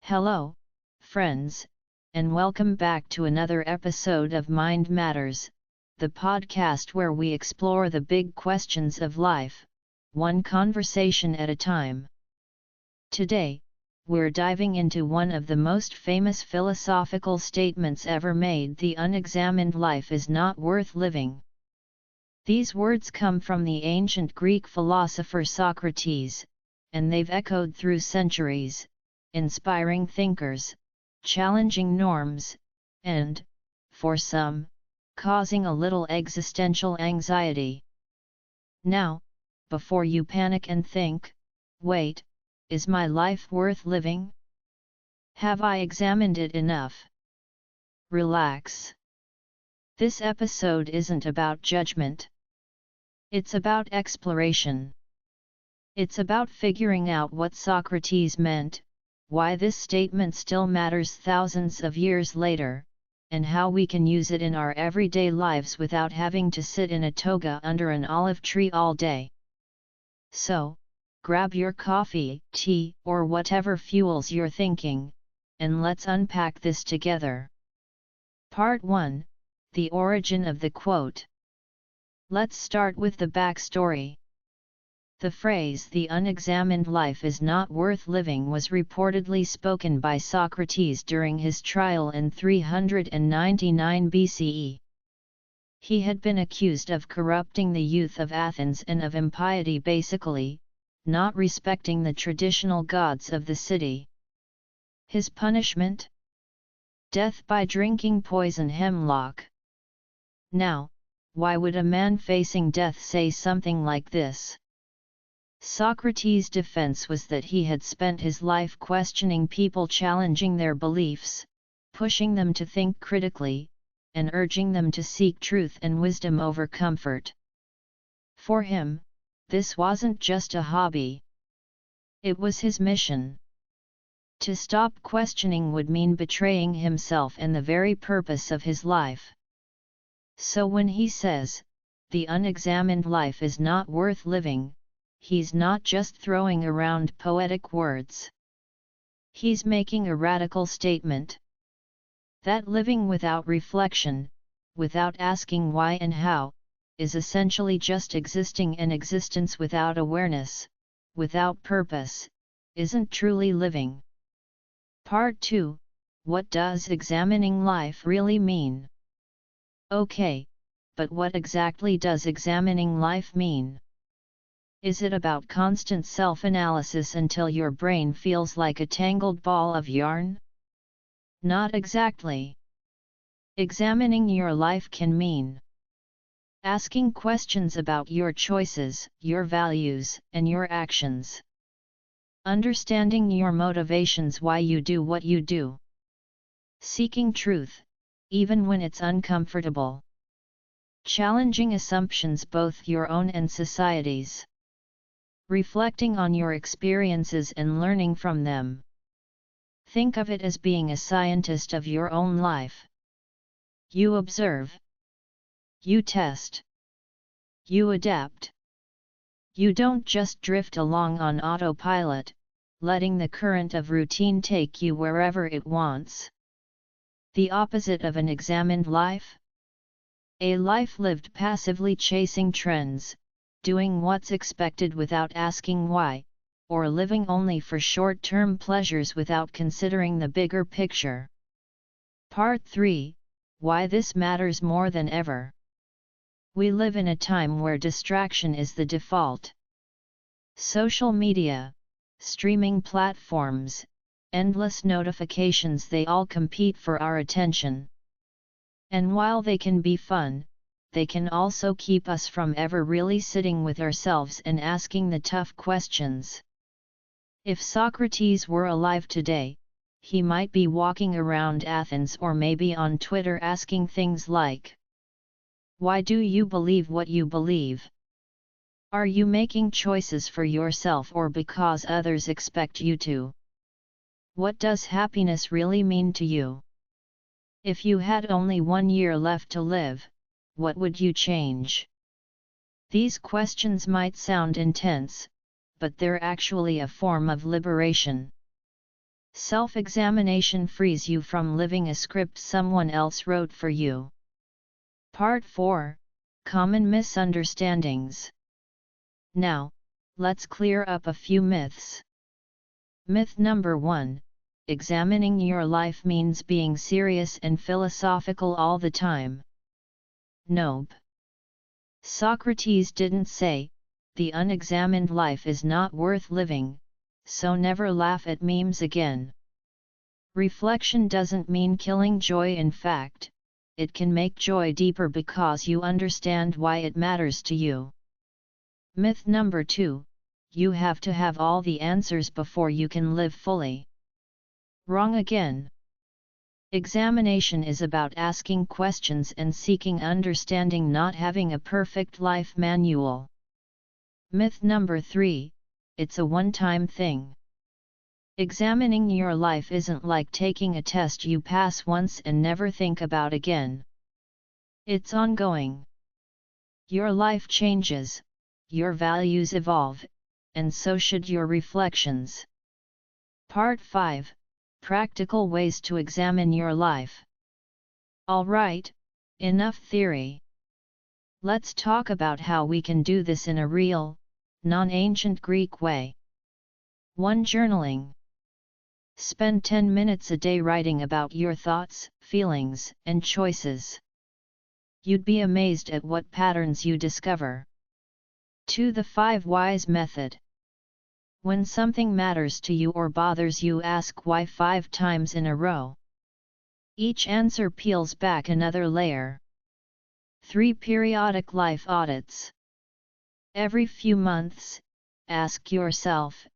Hello, friends, and welcome back to another episode of Mind Matters, the podcast where we explore the big questions of life, one conversation at a time. Today, we're diving into one of the most famous philosophical statements ever made: the unexamined life is not worth living. These words come from the ancient Greek philosopher Socrates, and they've echoed through centuries, inspiring thinkers, challenging norms, and, for some, causing a little existential anxiety. Now, before you panic and think, wait, is my life worth living? Have I examined it enough? Relax. This episode isn't about judgment. It's about exploration. It's about figuring out what Socrates meant, why this statement still matters thousands of years later, and how we can use it in our everyday lives without having to sit in a toga under an olive tree all day. So, grab your coffee, tea, or whatever fuels your thinking, and let's unpack this together. Part 1: The origin of the quote. Let's start with the backstory. The phrase "the unexamined life is not worth living" was reportedly spoken by Socrates during his trial in 399 BCE. He had been accused of corrupting the youth of Athens and of impiety, basically, not respecting the traditional gods of the city. His punishment? Death by drinking poison hemlock. Now, why would a man facing death say something like this? Socrates' defense was that he had spent his life questioning people, challenging their beliefs, pushing them to think critically, and urging them to seek truth and wisdom over comfort. For him, this wasn't just a hobby. It was his mission. To stop questioning would mean betraying himself and the very purpose of his life. So when he says, "the unexamined life is not worth living," he's not just throwing around poetic words. He's making a radical statement. That living without reflection, without asking why and how, is essentially just existing, and existence without awareness, without purpose, isn't truly living. Part 2: What does examining life really mean? Okay, but what exactly does examining life mean? Is it about constant self-analysis until your brain feels like a tangled ball of yarn? Not exactly. Examining your life can mean asking questions about your choices, your values, and your actions. Understanding your motivations, why you do what you do. Seeking truth, even when it's uncomfortable. Challenging assumptions, both your own and society's. Reflecting on your experiences and learning from them. Think of it as being a scientist of your own life. You observe. You test. You adapt. You don't just drift along on autopilot, letting the current of routine take you wherever it wants. The opposite of an examined life? A life lived passively, chasing trends, doing what's expected without asking why, or living only for short-term pleasures without considering the bigger picture. Part 3: Why this matters more than ever. We live in a time where distraction is the default. Social media, streaming platforms, endless notifications, they all compete for our attention. And while they can be fun, they can also keep us from ever really sitting with ourselves and asking the tough questions. If Socrates were alive today, he might be walking around Athens, or maybe on Twitter, asking things like, "Why do you believe what you believe? Are you making choices for yourself or because others expect you to? What does happiness really mean to you? If you had only 1 year left to live, what would you change?" These questions might sound intense, but they're actually a form of liberation. Self-examination frees you from living a script someone else wrote for you. Part 4. Common misunderstandings. Now, let's clear up a few myths. Myth number 1. Examining your life means being serious and philosophical all the time. Nope. Socrates didn't say, "The unexamined life is not worth living, so never laugh at memes again." Reflection doesn't mean killing joy. In fact, it can make joy deeper because you understand why it matters to you. Myth number 2. You have to have all the answers before you can live fully. Wrong again. Examination is about asking questions and seeking understanding, not having a perfect life manual. Myth number 3. It's a one-time thing. Examining your life isn't like taking a test you pass once and never think about again. It's ongoing. Your life changes, your values evolve, and so should your reflections. Part 5. Practical ways to examine your life. Alright, enough theory. Let's talk about how we can do this in a real, non-ancient Greek way. 1. Journaling. Spend 10 minutes a day writing about your thoughts, feelings, and choices. You'd be amazed at what patterns you discover. 2. The 5 Whys method. When something matters to you or bothers you, ask why 5 times in a row. Each answer peels back another layer. 3. Periodic life audits. Every few months, ask yourself,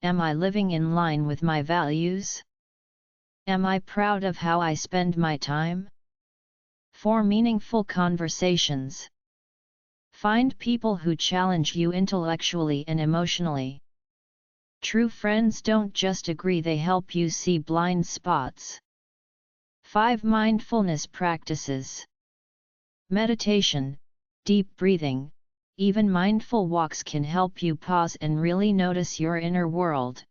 am I living in line with my values? Am I proud of how I spend my time? 4. Meaningful conversations. Find people who challenge you intellectually and emotionally. True friends don't just agree, they help you see blind spots. 5. Mindfulness practices. Meditation, deep breathing, even mindful walks can help you pause and really notice your inner world.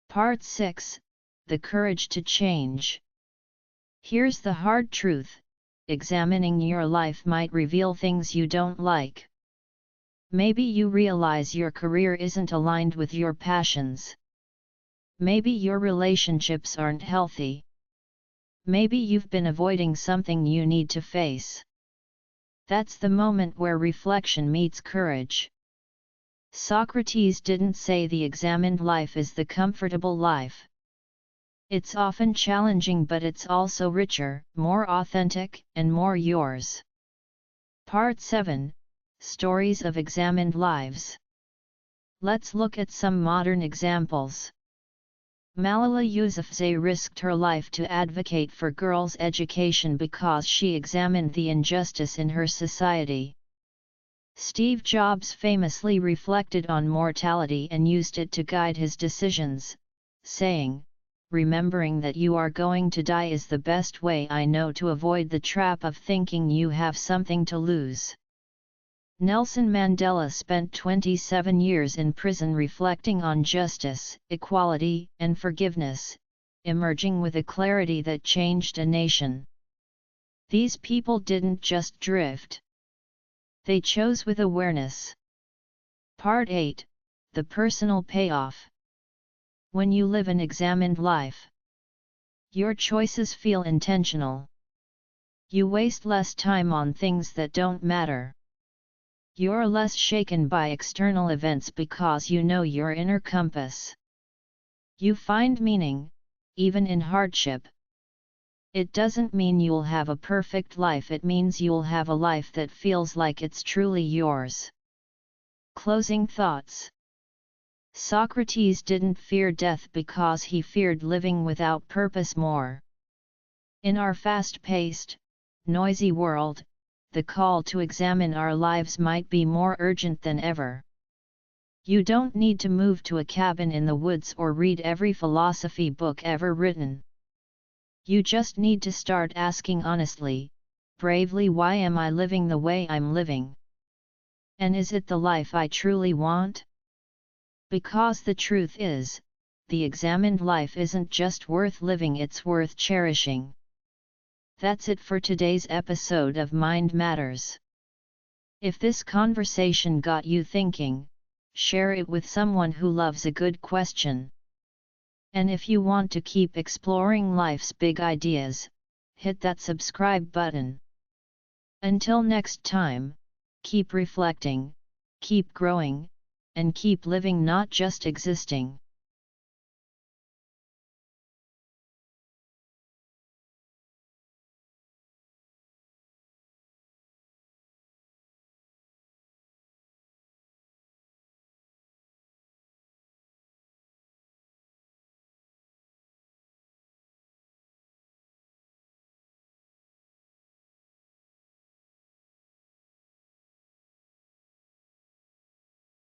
Part 6. The courage to change. Here's the hard truth. Examining your life might reveal things you don't like. Maybe you realize your career isn't aligned with your passions. Maybe your relationships aren't healthy. Maybe you've been avoiding something you need to face. That's the moment where reflection meets courage. Socrates didn't say the examined life is the comfortable life. It's often challenging, but it's also richer, more authentic, and more yours. Part 7. Stories of examined lives. Let's look at some modern examples. Malala Yousafzai risked her life to advocate for girls' education because she examined the injustice in her society. Steve Jobs famously reflected on mortality and used it to guide his decisions, saying, "Remembering that you are going to die is the best way I know to avoid the trap of thinking you have something to lose." Nelson Mandela spent 27 years in prison reflecting on justice, equality, and forgiveness, emerging with a clarity that changed a nation. These people didn't just drift. They chose with awareness. Part 8. The personal payoff. When you live an examined life, your choices feel intentional. You waste less time on things that don't matter. You're less shaken by external events because you know your inner compass. You find meaning, even in hardship. It doesn't mean you'll have a perfect life, it means you'll have a life that feels like it's truly yours. Closing thoughts. Socrates didn't fear death because he feared living without purpose more. In our fast-paced, noisy world, the call to examine our lives might be more urgent than ever. You don't need to move to a cabin in the woods or read every philosophy book ever written. You just need to start asking honestly, bravely, why am I living the way I'm living? And is it the life I truly want? Because the truth is, the examined life isn't just worth living, it's worth cherishing. That's it for today's episode of Mind Matters. If this conversation got you thinking, share it with someone who loves a good question. And if you want to keep exploring life's big ideas, hit that subscribe button. Until next time, keep reflecting, keep growing, and keep living, not just existing.